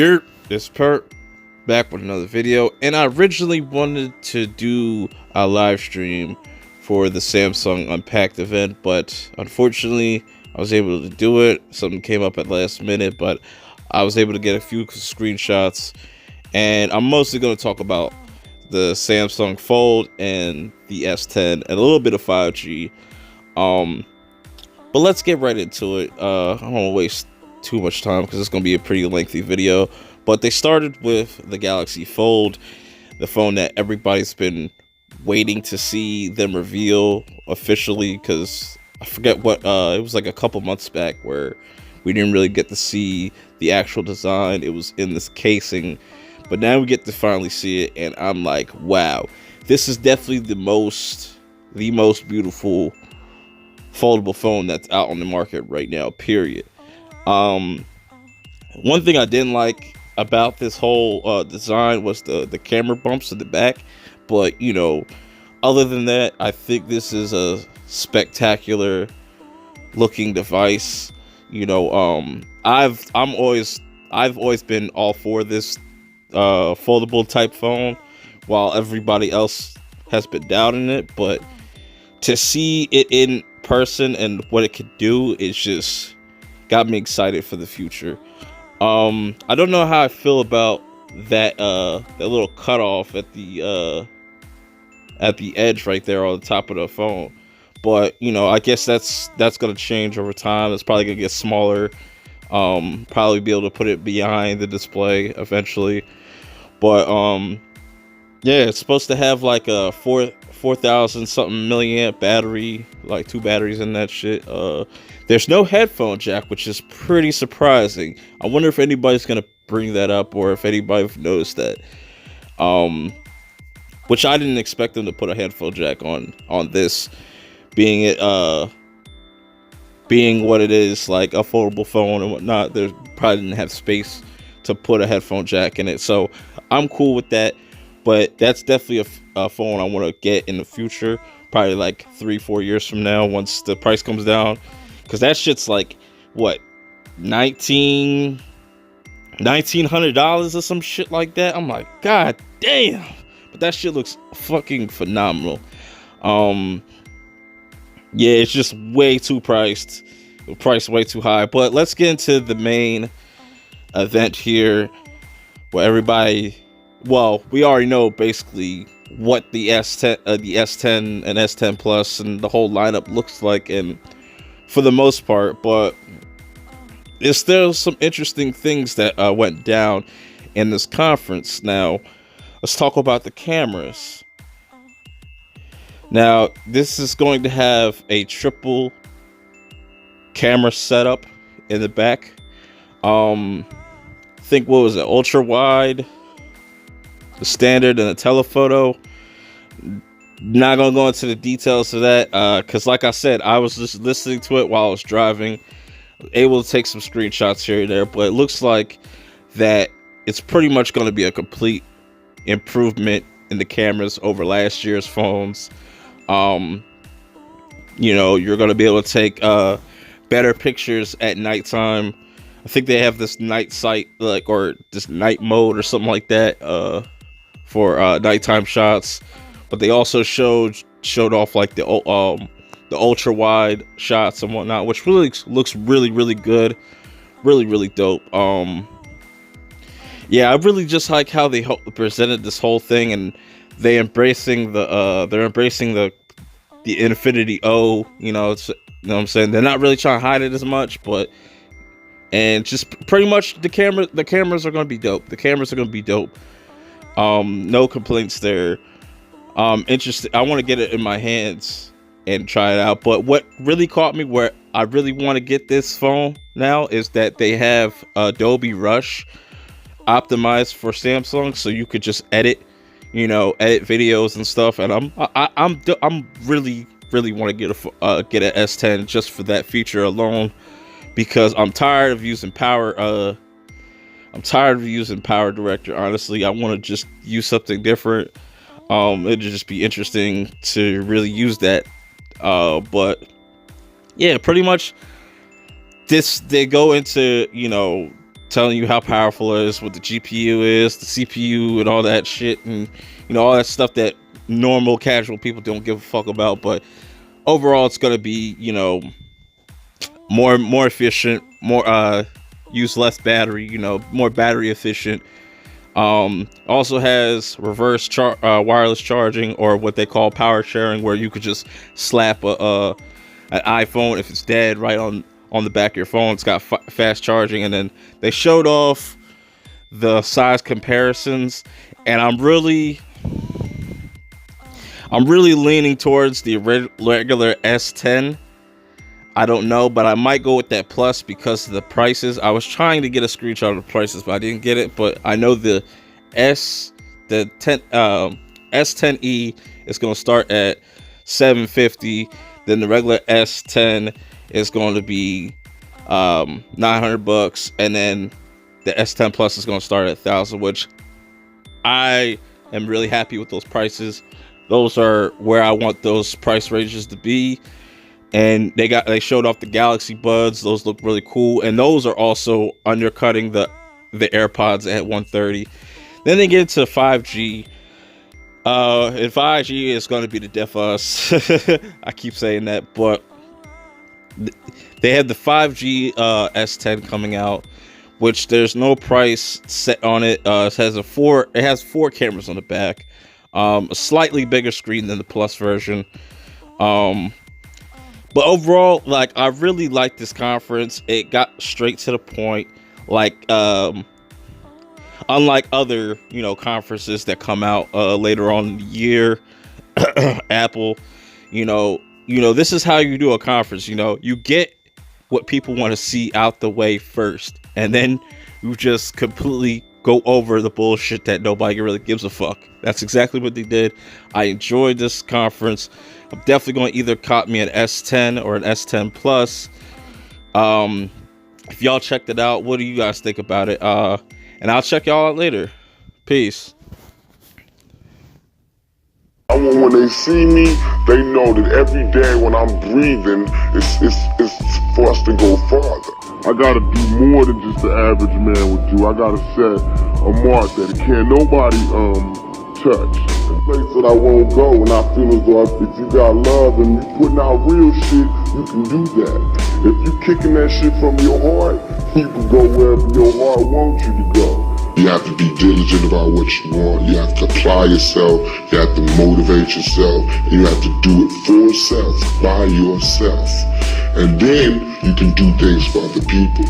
It's Perp back with another video, and I originally wanted to do a live stream for the Samsung Unpacked event, but unfortunately I was able to do it. Something came up at last minute, but I was able to get a few screenshots, and I'm mostly going to talk about the Samsung Fold and the S10 and a little bit of 5G. But let's get right into it. I don't want to waste too much time because it's going to be a pretty lengthy video. But they started with the Galaxy Fold, the phone that everybody's been waiting to see them reveal officially, because I forget what it was like a couple months back where we didn't really get to see the actual design. It was in this casing, but now we get to finally see it, and I'm like, wow, this is definitely the most beautiful foldable phone that's out on the market right now, period. One thing I didn't like about this whole design was the camera bumps at the back, but you know, other than that, I think this is a spectacular looking device. You know, I've always been all for this foldable type phone, while everybody else has been doubting it. But to see it in person and what it could do, it's just got me excited for the future. I don't know how I feel about that little cutoff at the edge right there on the top of the phone, but you know, I guess that's gonna change over time. It's probably gonna get smaller. Probably be able to put it behind the display eventually, but yeah, it's supposed to have like a 4,000 something milliamp battery, like 2 batteries in that shit. There's no headphone jack, which is pretty surprising. I wonder if anybody's gonna bring that up, or if anybody noticed that. Which I didn't expect them to put a headphone jack on this, being what it is, like a foldable phone and whatnot. They probably didn't have space to put a headphone jack in it, so I'm cool with that. But that's definitely a phone I want to get in the future, probably like 3-4 years from now, once the price comes down, because that shit's like what, $1,900 or some shit like that. I'm like, god damn. But that shit looks fucking phenomenal. Yeah, it's just way too priced way too high. But let's get into the main event here, where everybody, well, we already know basically what the S10 and S10 Plus and the whole lineup looks like, and for the most part. But there's still some interesting things that went down in this conference. Now, let's talk about the cameras. Now, this is going to have a triple camera setup in the back. I think, what was it, ultra wide, the standard, and a telephoto. Not gonna go into the details of that, because like I said, I was just listening to it while I was driving, able to take some screenshots here and there. But it looks like that it's pretty much going to be a complete improvement in the cameras over last year's phones. You know, you're going to be able to take better pictures at nighttime. I think they have this night sight, like, or this night mode or something like that, for nighttime shots. But they also showed off like the ultra wide shots and whatnot, which really looks really good, really dope. Yeah, I really just like how they presented this whole thing, and they're embracing the Infinity O. You know, you know what I'm saying? They're not really trying to hide it as much, but, and just pretty much the cameras are gonna be dope. The cameras are gonna be dope. No complaints there. Interesting. I want to get it in my hands and try it out. But what really caught me, where I really want to get this phone now, is that they have Adobe Rush optimized for Samsung, so you could just edit videos and stuff. And I'm really want to get an S10 just for that feature alone, because I'm tired of using Power Director. Honestly, I want to just use something different. It'd just be interesting to really use that. But yeah, pretty much they go into, telling you how powerful it is, what the GPU is, the CPU, and all that shit, and all that stuff that normal casual people don't give a fuck about. But overall, it's gonna be more efficient, more use less battery, more battery efficient. Also has reverse wireless charging, or what they call power sharing, where you could just slap an iPhone if it's dead right on the back of your phone. It's got fast charging. And then they showed off the size comparisons, and I'm really leaning towards the regular S10. I don't know, but I might go with that Plus because of the prices. I was trying to get a screenshot of the prices, but I didn't get it. But I know the S10e is going to start at $750. Then the regular S10 is going to be $900, and then the S10 Plus is going to start at $1,000, which I am really happy with those prices. Those are where I want those price ranges to be. And they showed off the Galaxy Buds. Those look really cool, and those are also undercutting the AirPods at $130. Then they get into 5G. And 5G is going to be the death of us. I keep saying that, but they have the 5G S10 coming out, which there's no price set on it. It has four cameras on the back, a slightly bigger screen than the Plus version. But overall, I really liked this conference. It got straight to the point. Unlike other, conferences that come out later on in the year, Apple, this is how you do a conference. You get what people want to see out the way first, and then you just completely go over the bullshit that nobody really gives a fuck. That's exactly what they did. I enjoyed this conference. I'm definitely going to either cop me an S10 or an S10 Plus. If y'all checked it out, what do you guys think about it? And I'll check y'all out later. Peace. When they see me, they know that every day when I'm breathing, it's for us to go farther. I gotta do more than just the average man would do. I gotta set a mark that can't nobody touch. A place that I won't go, and I feel as though if you got love and you putting out real shit, you can do that. If you kicking that shit from your heart, you can go wherever your heart wants you to go. You have to be diligent about what you want. You have to apply yourself. You have to motivate yourself. And you have to do it for yourself, by yourself. And then you can do things for other people.